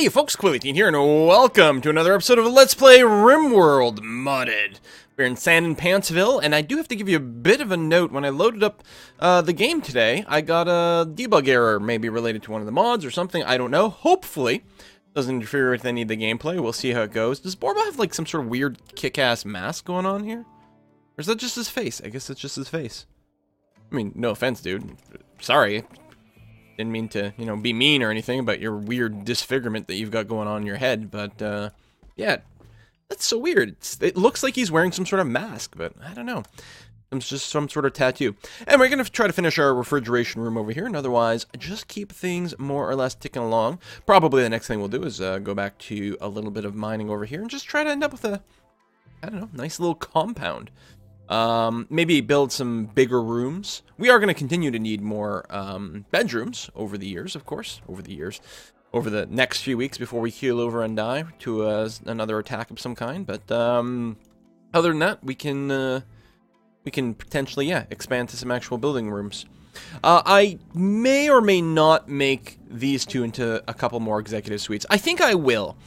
Hey folks, Quilly here, and welcome to another episode of Let's Play RimWorld Modded. We're in Sand and Pantsville, and I do have to give you a bit of a note. When I loaded up the game today, I got a debug error, maybe related to one of the mods or something, I don't know. Hopefully, doesn't interfere with any of the gameplay. We'll see how it goes. Does Borba have like some sort of weird kick-ass mask going on here? Or is that just his face? I guess it's just his face. I mean, no offense, dude. Sorry. Didn't mean to, you know, be mean or anything about your weird disfigurement that you've got going on in your head, but, yeah, that's so weird. It looks like he's wearing some sort of mask, but I don't know. It's just some sort of tattoo. And we're going to try to finish our refrigeration room over here, and otherwise, just keep things more or less ticking along. Probably the next thing we'll do is go back to a little bit of mining over here and just try to end up with a, I don't know, nice little compound. Maybe build some bigger rooms. We are going to continue to need more bedrooms over the years, of course, over the next few weeks before we keel over and die to another attack of some kind. But other than that, we can potentially, yeah, expand to some actual building rooms. I may or may not make these two into a couple more executive suites. I think I will.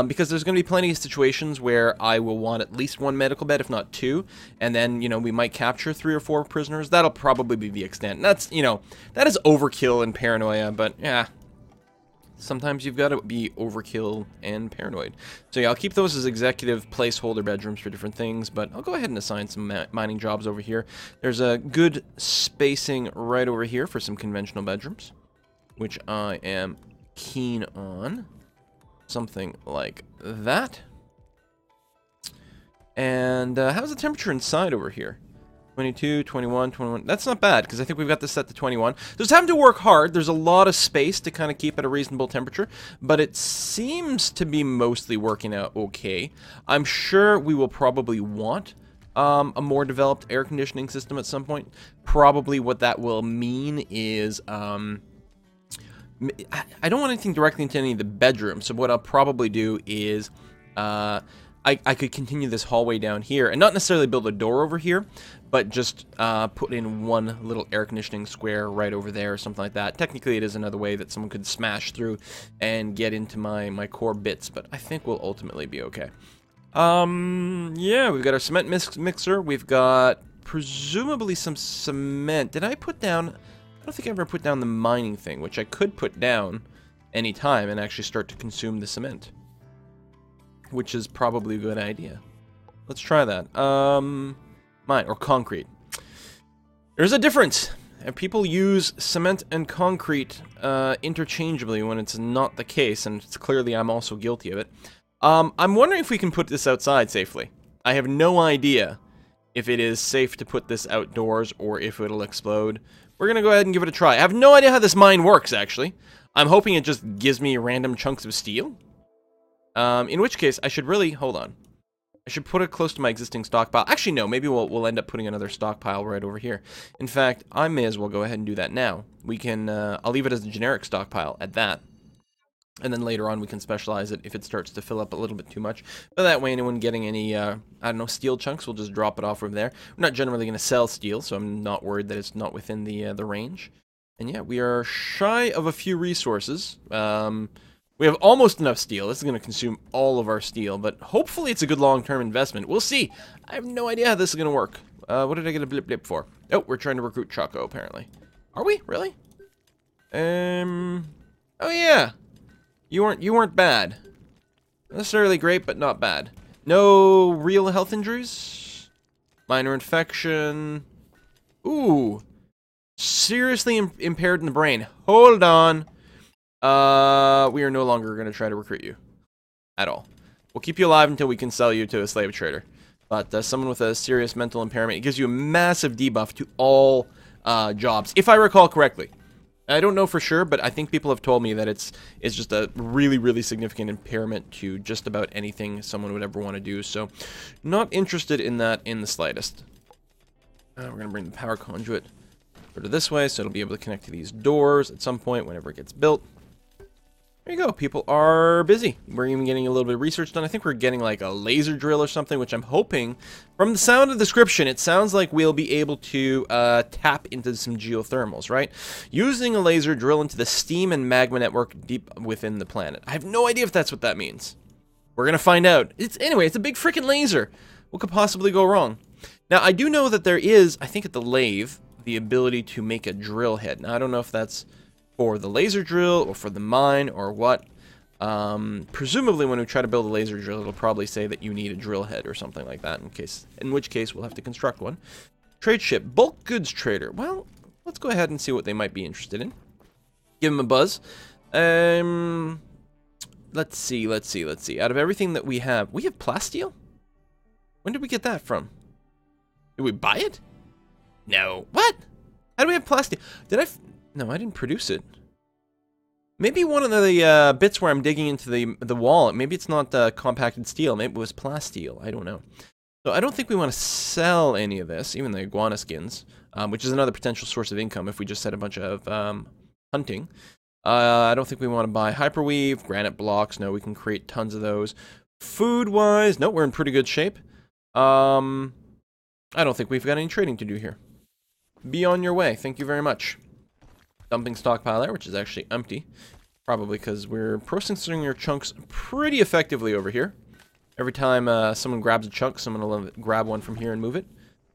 Because there's going to be plenty of situations where I will want at least one medical bed, if not two, and then, you know, we might capture 3 or 4 prisoners. That'll probably be the extent. And that's, you know, that is overkill and paranoia, but, yeah, sometimes you've got to be overkill and paranoid. So, yeah, I'll keep those as executive placeholder bedrooms for different things, but I'll go ahead and assign some mining jobs over here. There's a good spacing right over here for some conventional bedrooms, which I am keen on. Something like that. And how's the temperature inside over here? 22, 21, 21. That's not bad, because I think we've got this set to 21. So it's having to work hard. There's a lot of space to kind of keep at a reasonable temperature, but it seems to be mostly working out okay. I'm sure we will probably want a more developed air conditioning system at some point. Probably what that will mean is I don't want anything directly into any of the bedrooms, so what I'll probably do is I could continue this hallway down here, and not necessarily build a door over here, but just put in one little air conditioning square right over there or something like that. Technically, it is another way that someone could smash through and get into my core bits, but I think we'll ultimately be okay. Yeah, we've got our cement mixer. We've got presumably some cement. Did I put down... I don't think I ever put down the mining thing, which I could put down any time and actually start to consume the cement, which is probably a good idea. Let's try that. Mine, or concrete. There's a difference. And people use cement and concrete interchangeably when it's not the case, and it's clearly I'm also guilty of it. I'm wondering if we can put this outside safely. I have no idea if it is safe to put this outdoors or if it'll explode. We're going to go ahead and give it a try. I have no idea how this mine works, actually. I'm hoping it just gives me random chunks of steel. In which case, I should really... Hold on. I should put it close to my existing stockpile. Actually, no. Maybe we'll end up putting another stockpile right over here. In fact, I may as well go ahead and do that now. We can... I'll leave it as a generic stockpile at that. And then later on, we can specialize it if it starts to fill up a little bit too much. But that way, anyone getting any, I don't know, steel chunks, we'll just drop it off over there. We're not generally going to sell steel, so I'm not worried that it's not within the range. And yeah, we are shy of a few resources. We have almost enough steel. This is going to consume all of our steel, but hopefully it's a good long-term investment. We'll see. I have no idea how this is going to work. What did I get a blip blip for? Oh, we're trying to recruit Choco, apparently. Are we? Really? Oh yeah. You weren't bad. Not necessarily great, but not bad. No real health injuries. Minor infection. Ooh. Seriously impaired in the brain. Hold on. We are no longer going to try to recruit you. At all. We'll keep you alive until we can sell you to a slave trader. But someone with a serious mental impairment, it gives you a massive debuff to all jobs, if I recall correctly. I don't know for sure, but I think people have told me that it's just a really, really significant impairment to just about anything someone would ever want to do. So, not interested in that in the slightest. We're going to bring the power conduit over to this way, so it'll be able to connect to these doors at some point whenever it gets built. There you go. People are busy. We're even getting a little bit of research done. I think we're getting like a laser drill or something, which I'm hoping, from the sound of the description, it sounds like we'll be able to tap into some geothermals, right? Using a laser drill into the steam and magma network deep within the planet. I have no idea if that's what that means. We're going to find out. Anyway, it's a big freaking laser. What could possibly go wrong? Now, I do know that there is, I think at the lathe, the ability to make a drill head. Now, I don't know if that's for the laser drill or for the mine or what. Presumably when we try to build a laser drill, it'll probably say that you need a drill head or something like that, in which case we'll have to construct one. Trade ship, bulk goods trader. Well, let's go ahead and see what they might be interested in. Give them a buzz. Let's see. Out of everything that we have plasteel? When did we get that from? Did we buy it? No. What? How do we have plasteel? No, I didn't produce it. Maybe one of the bits where I'm digging into the wall, maybe it's not compacted steel. Maybe it was plasteel. I don't know. So I don't think we want to sell any of this, even the iguana skins, which is another potential source of income if we just set a bunch of hunting. I don't think we want to buy hyperweave, granite blocks. No, we can create tons of those. Food-wise, no, we're in pretty good shape. I don't think we've got any trading to do here. Be on your way. Thank you very much. Dumping stockpile there, which is actually empty. Probably because we're processing your chunks pretty effectively over here. Every time someone grabs a chunk, someone will grab one from here and move it.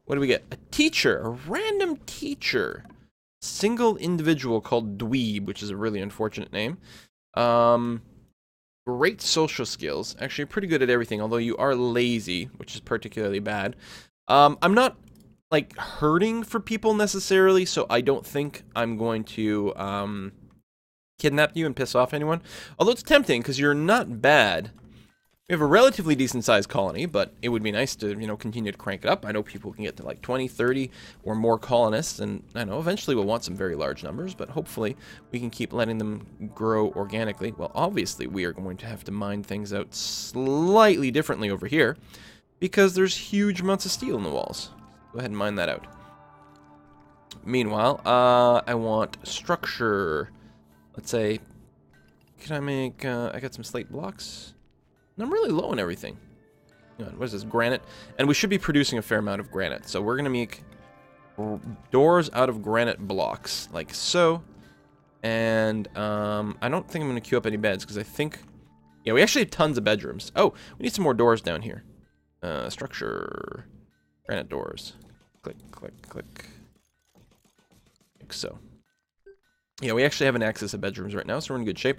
What do we get? A teacher. A random teacher. Single individual called Dweeb, which is a really unfortunate name. Great social skills. Actually, pretty good at everything, although you are lazy, which is particularly bad. I'm not like hurting for people necessarily, so I don't think I'm going to kidnap you and piss off anyone. Although it's tempting because you're not bad. We have a relatively decent sized colony, but it would be nice to, you know, continue to crank it up. I know people can get to like 20, 30 or more colonists, and I know eventually we'll want some very large numbers, but hopefully we can keep letting them grow organically. Well, obviously we are going to have to mine things out slightly differently over here because there's huge amounts of steel in the walls. Go ahead and mine that out. Meanwhile, I want structure. Let's say, can I make, I got some slate blocks. And I'm really low on everything. What is this, granite? And we should be producing a fair amount of granite. So we're going to make doors out of granite blocks, like so. And I don't think I'm going to queue up any beds, because I think, yeah, we actually have tons of bedrooms. Oh, we need some more doors down here. Structure. Granite doors. Click, click, click. Like so. Yeah, we actually have an excess of bedrooms right now, so we're in good shape.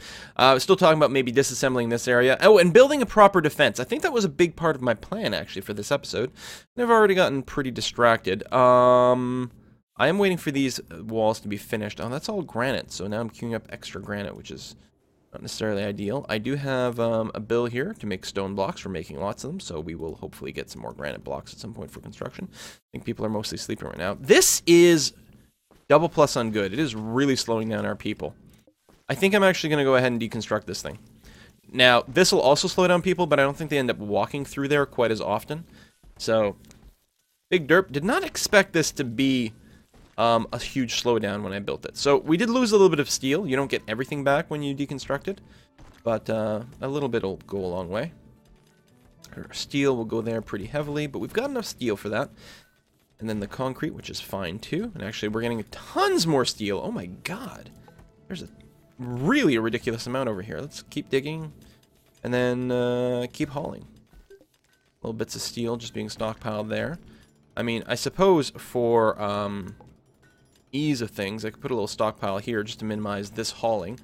Still talking about maybe disassembling this area. Oh, and building a proper defense. I think that was a big part of my plan, actually, for this episode. And I've already gotten pretty distracted. I am waiting for these walls to be finished. Oh, that's all granite, so now I'm queuing up extra granite, which is not necessarily ideal. I do have a bill here to make stone blocks. We're making lots of them, so we will hopefully get some more granite blocks at some point for construction. I think people are mostly sleeping right now. This is double plus on good. It is really slowing down our people. I think I'm actually going to go ahead and deconstruct this thing. Now, this will also slow down people, but I don't think they end up walking through there quite as often. So, Big Derp did not expect this to be a huge slowdown when I built it. So, we did lose a little bit of steel. You don't get everything back when you deconstruct it, but a little bit will go a long way. Our steel will go there pretty heavily, but we've got enough steel for that. And then the concrete, which is fine too. And actually, we're getting tons more steel. Oh my god. There's really a ridiculous amount over here. Let's keep digging. And then keep hauling. Little bits of steel just being stockpiled there. I mean, I suppose for ease of things, I could put a little stockpile here just to minimize this hauling.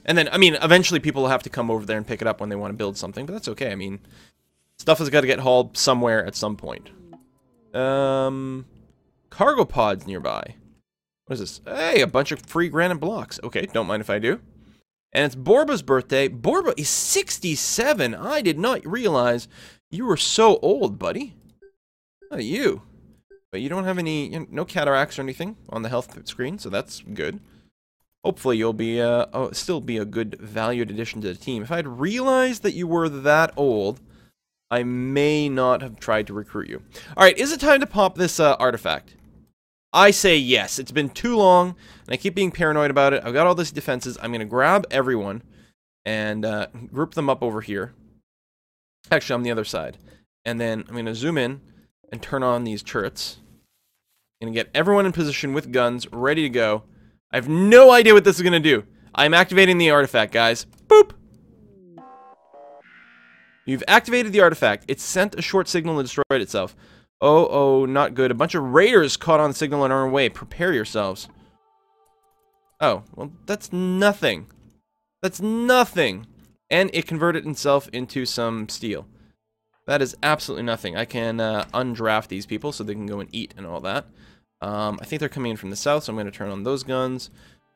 And then, I mean, eventually people will have to come over there and pick it up when they want to build something. But that's okay. I mean, stuff has got to get hauled somewhere at some point. Cargo pods nearby. What is this? Hey, a bunch of free granite blocks. Okay, don't mind if I do. And it's Borba's birthday. Borba is 67. I did not realize you were so old, buddy. Not you. But you don't have any, no cataracts or anything on the health screen, so that's good. Hopefully you'll be, still be a good valued addition to the team. If I'd realized that you were that old, I may not have tried to recruit you. Alright, is it time to pop this artifact? I say yes. It's been too long, and I keep being paranoid about it. I've got all these defenses. I'm going to grab everyone. and group them up over here. Actually, on the other side. And then I'm going to zoom in and turn on these turrets. I'm going to get everyone in position with guns, ready to go. I have no idea what this is going to do. I'm activating the artifact, guys. Boop! You've activated the artifact. It sent a short signal and destroyed itself. Oh, not good. A bunch of raiders caught on the signal and are on their way. Prepare yourselves. Oh, well, that's nothing. That's nothing. And it converted itself into some steel. That is absolutely nothing. I can undraft these people so they can go and eat and all that. I think they're coming in from the south, so I'm going to turn on those guns.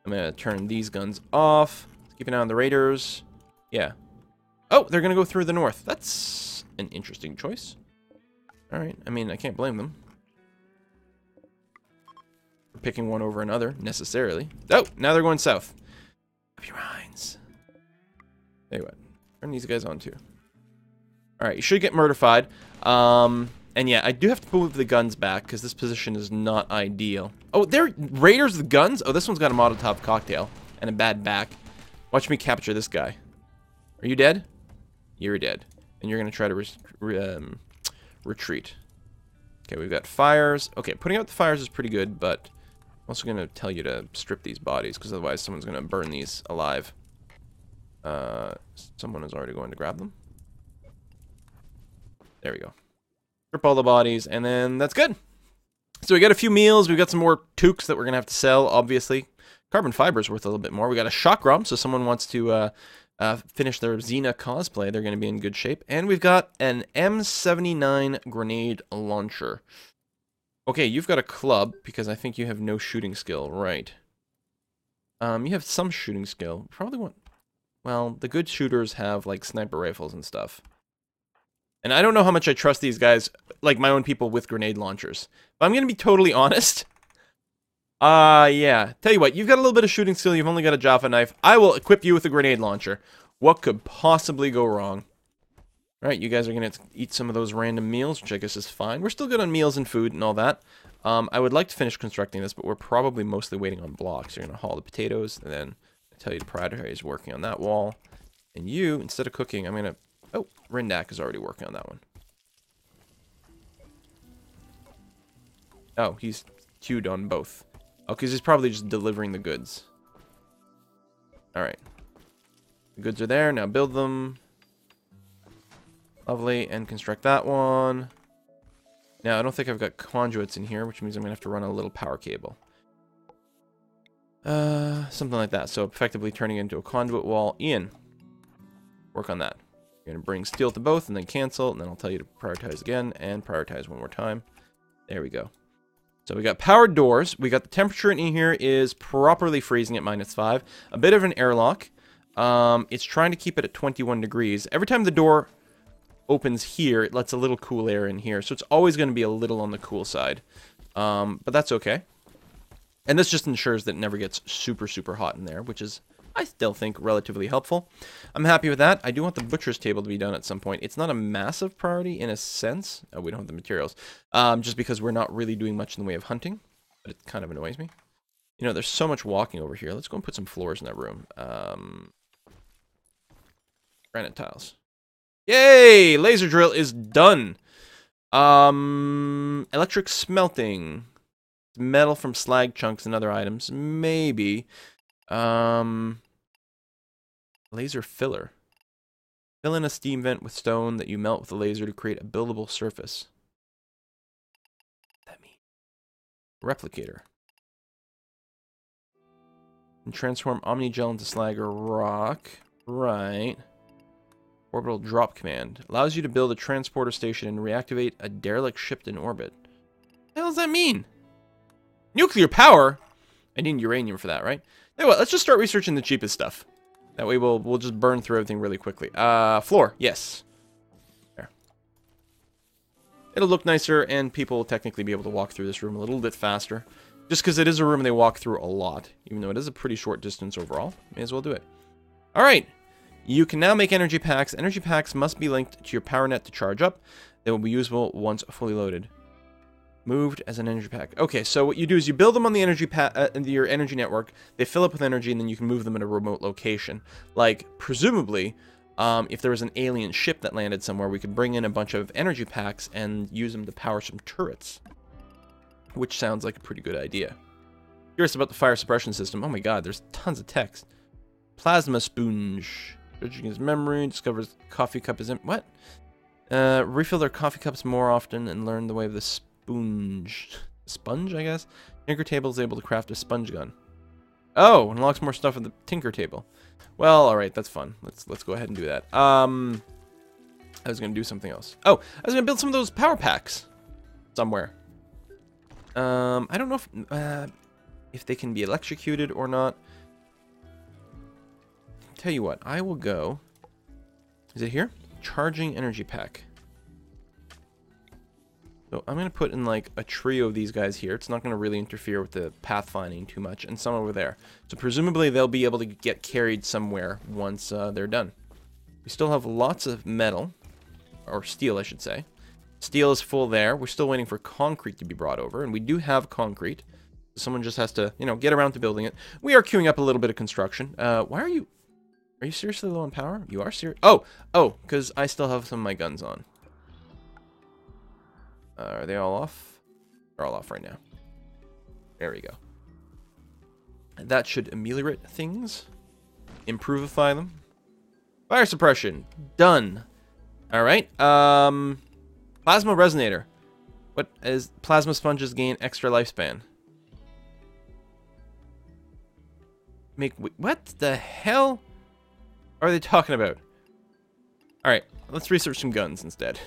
I'm going to turn these guns off. Keep an eye on the raiders. Yeah. Oh, they're going to go through the north. That's an interesting choice. Alright, I mean, I can't blame them for picking one over another, necessarily. Oh, now they're going south. Up your minds. Tell you what, turn these guys on too. Alright, you should get murderfied. And yeah, I do have to move the guns back, because this position is not ideal. Oh, they're raiders with guns? Oh, this one's got a Molotov cocktail and a bad back. Watch me capture this guy. Are you dead? You're dead. And you're going to try to retreat. Okay, we've got fires. Okay, putting out the fires is pretty good, but I'm also going to tell you to strip these bodies, because otherwise someone's going to burn these alive. Someone is already going to grab them. There we go. Strip all the bodies, and then that's good. So we got a few meals. We've got some more toques that we're going to have to sell, obviously. Carbon fiber is worth a little bit more. We got a chakram, so someone wants to finish their Xena cosplay. They're going to be in good shape. And we've got an M79 grenade launcher. Okay, you've got a club, because I think you have no shooting skill. Right. You have some shooting skill. Probably want... Well, the good shooters have, like, sniper rifles and stuff. And I don't know how much I trust these guys, like my own people with grenade launchers. But I'm going to be totally honest. Yeah. Tell you what, you've got a little bit of shooting skill, you've only got a Jaffa knife. I will equip you with a grenade launcher. What could possibly go wrong? Alright, you guys are going to eat some of those random meals, which I guess is fine. We're still good on meals and food and all that. I would like to finish constructing this, but we're probably mostly waiting on blocks. You're going to haul the potatoes, and then I tell you to prioritize working on that wall. And you, instead of cooking, I'm going to... Oh, Rindak is already working on that one. Oh, he's queued on both. Oh, because he's probably just delivering the goods. Alright. The goods are there. Now build them. Lovely. And construct that one. Now, I don't think I've got conduits in here, which means I'm going to have to run a little power cable. Something like that. So, effectively turning it into a conduit wall. Ian, work on that. You're going to bring steel to both, and then cancel, and then I'll tell you to prioritize again, and prioritize one more time. There we go. So we got powered doors. We got the temperature in here is properly freezing at -5. A bit of an airlock. It's trying to keep it at 21 degrees. Every time the door opens here, it lets a little cool air in here. So it's always going to be a little on the cool side. But that's okay. And this just ensures that it never gets super, super hot in there, which is... I still think relatively helpful. I'm happy with that. I do want the butcher's table to be done at some point. It's not a massive priority in a sense. Oh, we don't have the materials. Just because we're not really doing much in the way of hunting. But it kind of annoys me. You know, there's so much walking over here. Let's go and put some floors in that room. Granite tiles. Yay! Laser drill is done. Electric smelting. Metal from slag chunks and other items. Maybe. Laser filler. Fill in a steam vent with stone that you melt with a laser to create a buildable surface. What does that mean? Replicator. And transform Omnigel into slag or rock. Right. Orbital drop command. Allows you to build a transporter station and reactivate a derelict ship in orbit. What the hell does that mean? Nuclear power? I need uranium for that, right? Anyway, let's just start researching the cheapest stuff. That way we'll just burn through everything really quickly. Floor, yes. There. It'll look nicer, and people will technically be able to walk through this room a little bit faster. Just because it is a room they walk through a lot. Even though it is a pretty short distance overall. May as well do it. Alright. You can now make energy packs. Energy packs must be linked to your power net to charge up. They will be usable once fully loaded. Moved as an energy pack. Okay, so what you do is you build them on the energy your energy network. They fill up with energy, and then you can move them in a remote location. Like, presumably, if there was an alien ship that landed somewhere, we could bring in a bunch of energy packs and use them to power some turrets. Which sounds like a pretty good idea. Curious about the fire suppression system. Oh my god, there's tons of text. Plasma sponge. Searching his memory, discovers coffee cup is in... What? Refill their coffee cups more often and learn the way of the sponge, I guess? Tinker table is able to craft a sponge gun. Oh, unlocks more stuff at the tinker table. Well, alright, that's fun. Let's go ahead and do that. I was gonna do something else. Oh, I was gonna build some of those power packs. Somewhere. I don't know if they can be electrocuted or not. Tell you what, I will go... Is it here? Charging energy pack. So I'm going to put in like a trio of these guys here. It's not going to really interfere with the pathfinding too much. And some over there. So presumably they'll be able to get carried somewhere once they're done. We still have lots of metal. Or steel, I should say. Steel is full there. We're still waiting for concrete to be brought over. And we do have concrete. Someone just has to, you know, get around to building it. We are queuing up a little bit of construction. Why are you... Are you seriously low on power? You are serious? Oh, because I still have some of my guns on. Are they all off? They're all off right now. There we go. And that should ameliorate things. Improvify them. Fire suppression. Done. Alright. Plasma resonator. What is... Plasma sponges gain extra lifespan. What the hell are they talking about? Alright, let's research some guns instead.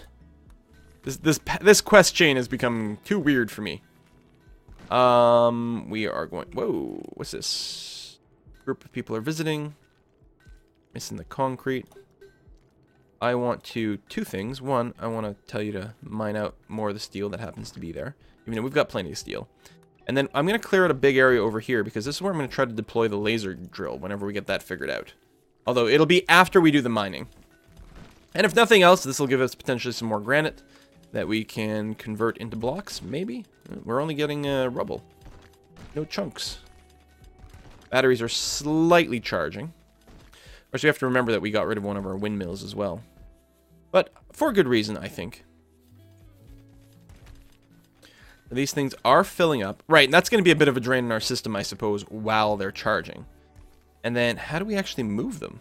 This quest chain has become too weird for me. We are going... Whoa, what's this? Group of people are visiting. Missing the concrete. I want to... Two things. One, I want to tell you to mine out more of the steel that happens to be there. Even though we've got plenty of steel. And then I'm going to clear out a big area over here because this is where I'm going to try to deploy the laser drill whenever we get that figured out. Although it'll be after we do the mining. And if nothing else, this will give us potentially some more granite that we can convert into blocks, maybe? We're only getting rubble. No chunks. Batteries are slightly charging. Of course, we have to remember that we got rid of one of our windmills as well. But for good reason, I think. These things are filling up. Right, and that's going to be a bit of a drain in our system, I suppose, while they're charging. And then, how do we actually move them?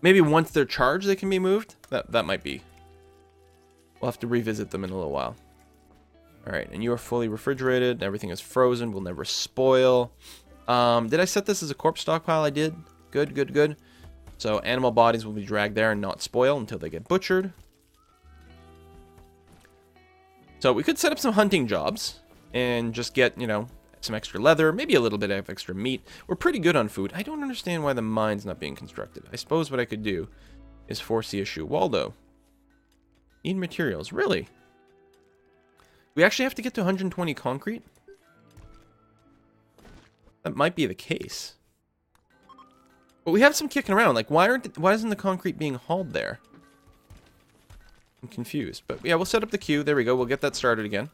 Maybe once they're charged, they can be moved? That might be. We'll have to revisit them in a little while. Alright, and you are fully refrigerated. Everything is frozen. Will never spoil. Did I set this as a corpse stockpile? I did. Good, good, good. So, animal bodies will be dragged there and not spoil until they get butchered. So we could set up some hunting jobs and just get, you know, some extra leather, maybe a little bit of extra meat. We're pretty good on food. I don't understand why the mine's not being constructed. I suppose what I could do is force the issue. Waldo. Need materials. Really? We actually have to get to 120 concrete? That might be the case. But we have some kicking around. Like, why isn't the concrete being hauled there? I'm confused. But yeah, we'll set up the queue. There we go. We'll get that started again.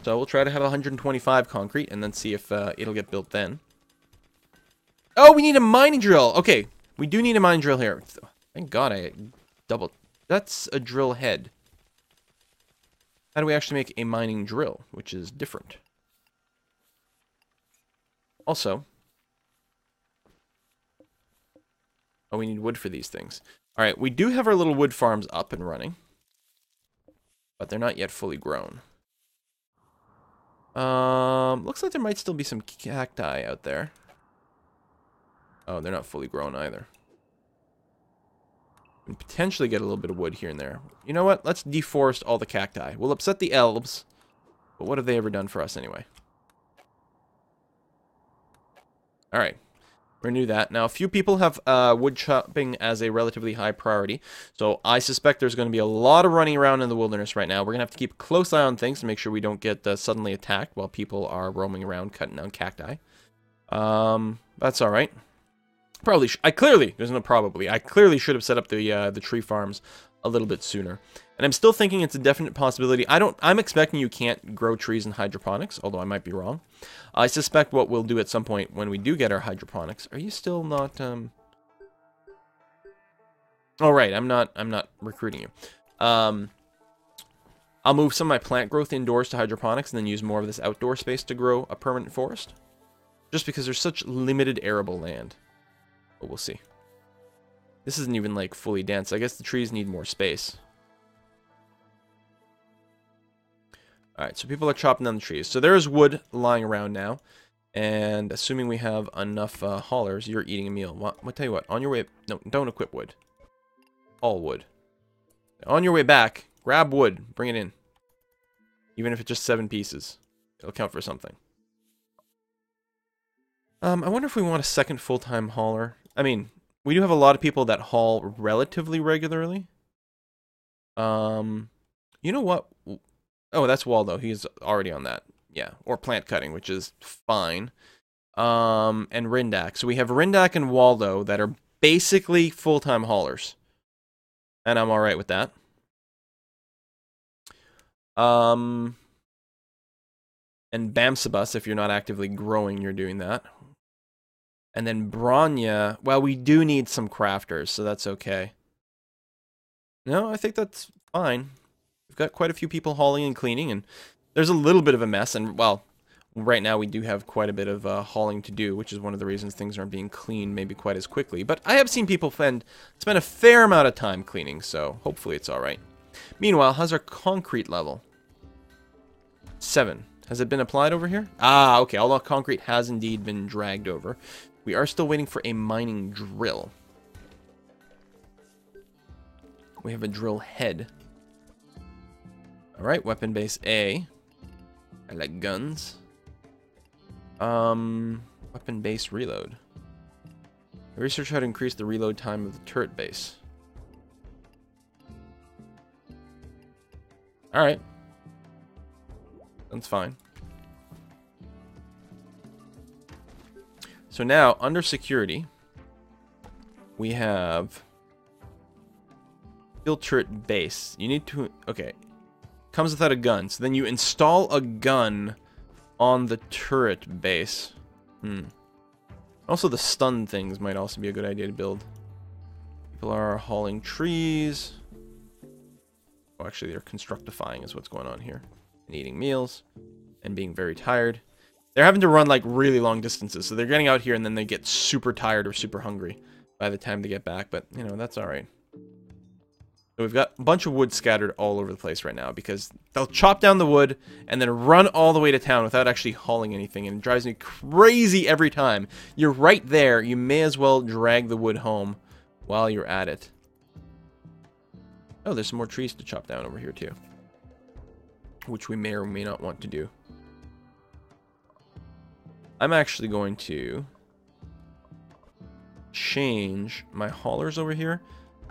So we'll try to have 125 concrete and then see if it'll get built then. Oh, we need a mining drill. Okay, we do need a mining drill here. Thank God I doubled. That's a drill head. How do we actually make a mining drill, which is different? Also, oh, we need wood for these things. All right, we do have our little wood farms up and running, but they're not yet fully grown. Looks like there might still be some cacti out there. Oh, they're not fully grown either. We can potentially get a little bit of wood here and there. You know what? Let's deforest all the cacti. We'll upset the elves, but what have they ever done for us anyway? Alright. Renew that. Now, a few people have wood chopping as a relatively high priority, so I suspect there's going to be a lot of running around in the wilderness right now. We're going to have to keep a close eye on things to make sure we don't get suddenly attacked while people are roaming around cutting down cacti. That's alright. Probably, there's no probably. I clearly should have set up the tree farms a little bit sooner. And I'm still thinking it's a definite possibility. I'm expecting you can't grow trees in hydroponics, although I might be wrong. I suspect what we'll do at some point when we do get our hydroponics. Are you still not, Oh, right, I'm not recruiting you. I'll move some of my plant growth indoors to hydroponics and then use more of this outdoor space to grow a permanent forest. Just because there's such limited arable land. But we'll see. This isn't even, like, fully dense. I guess the trees need more space. Alright, so people are chopping down the trees. So there's wood lying around now. And assuming we have enough haulers, you're eating a meal. Well, I'll tell you what, on your way... No, don't equip wood. All wood. On your way back, grab wood. Bring it in. Even if it's just 7 pieces. It'll count for something. I wonder if we want a second full-time hauler. I mean, we do have a lot of people that haul relatively regularly. You know what? Oh, that's Waldo. He's already on that. Yeah, or plant cutting, which is fine. And Rindak. So we have Rindak and Waldo that are basically full-time haulers. And I'm alright with that. And Bamsabus, if you're not actively growing, you're doing that. And then Bronya, well, we do need some crafters, so that's okay. No, I think that's fine. We've got quite a few people hauling and cleaning, and there's a little bit of a mess, and, well, right now we do have quite a bit of hauling to do, which is one of the reasons things aren't being cleaned maybe quite as quickly. But I have seen people spend a fair amount of time cleaning, so hopefully it's alright. Meanwhile, how's our concrete level? 7. Has it been applied over here? Ah, okay, all the concrete has indeed been dragged over. We are still waiting for a mining drill. We have a drill head. Alright, weapon base A. I like guns. Weapon base reload. Research how to increase the reload time of the turret base. Alright. That's fine. So now, under security, we have field turret base. You need to... Okay. Comes without a gun. So then you install a gun on the turret base. Also, the stun things might also be a good idea to build. People are hauling trees. Oh, actually, they're constructifying is what's going on here. And eating meals. And being very tired. They're having to run, like, really long distances. So they're getting out here and then they get super tired or super hungry by the time they get back. But, you know, that's alright. So we've got a bunch of wood scattered all over the place right now because they'll chop down the wood and then run all the way to town without actually hauling anything. And it drives me crazy every time. You're right there. You may as well drag the wood home while you're at it. Oh, there's some more trees to chop down over here too. Which we may or may not want to do. I'm actually going to change my haulers over here.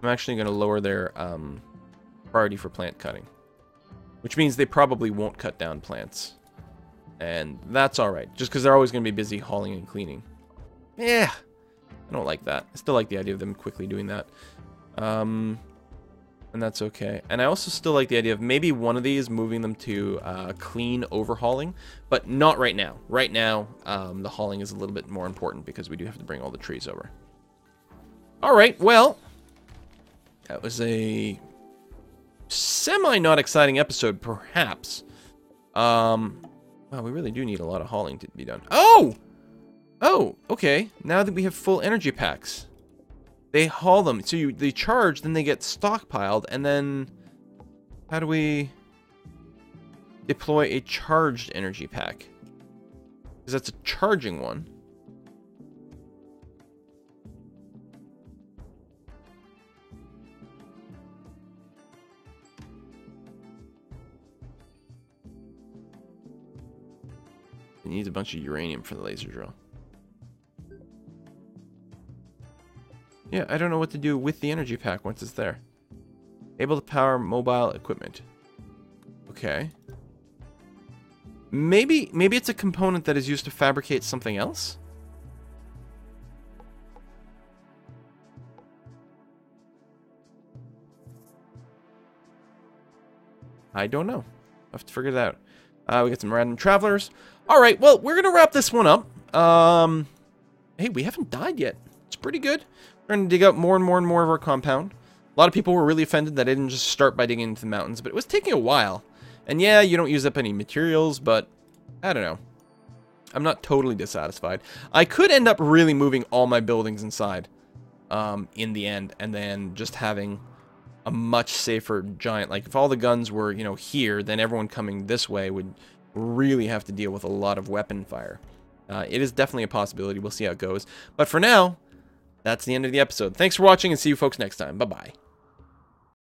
I'm actually going to lower their priority for plant cutting. Which means they probably won't cut down plants. And that's alright. Just because they're always going to be busy hauling and cleaning. Yeah. I don't like that. I still like the idea of them quickly doing that. And that's okay. And I also still like the idea of maybe one of these moving them to clean overhauling. But not right now. Right now, the hauling is a little bit more important because we do have to bring all the trees over. Alright, well... That was a semi-not exciting episode, perhaps. Wow, we really do need a lot of hauling to be done. Oh! Oh, okay. Now that we have full energy packs. They haul them. So they charge, then they get stockpiled, and then... How do we deploy a charged energy pack? Because that's a charging one. It needs a bunch of uranium for the laser drill. Yeah, I don't know what to do with the energy pack once it's there. Able to power mobile equipment. Okay. Maybe it's a component that is used to fabricate something else? I don't know. I have to figure that out. We got some random travelers. All right, well, we're going to wrap this one up. Hey, we haven't died yet. It's pretty good. We're going to dig out more and more and more of our compound. A lot of people were really offended that I didn't just start by digging into the mountains, but it was taking a while. And yeah, you don't use up any materials, but I don't know. I'm not totally dissatisfied. I could end up really moving all my buildings inside in the end, and then just having a much safer giant. Like, if all the guns were, you know, here, then everyone coming this way would really have to deal with a lot of weapon fire. It is definitely a possibility. We'll see how it goes. But for now, that's the end of the episode. Thanks for watching, and see you folks next time. Bye-bye.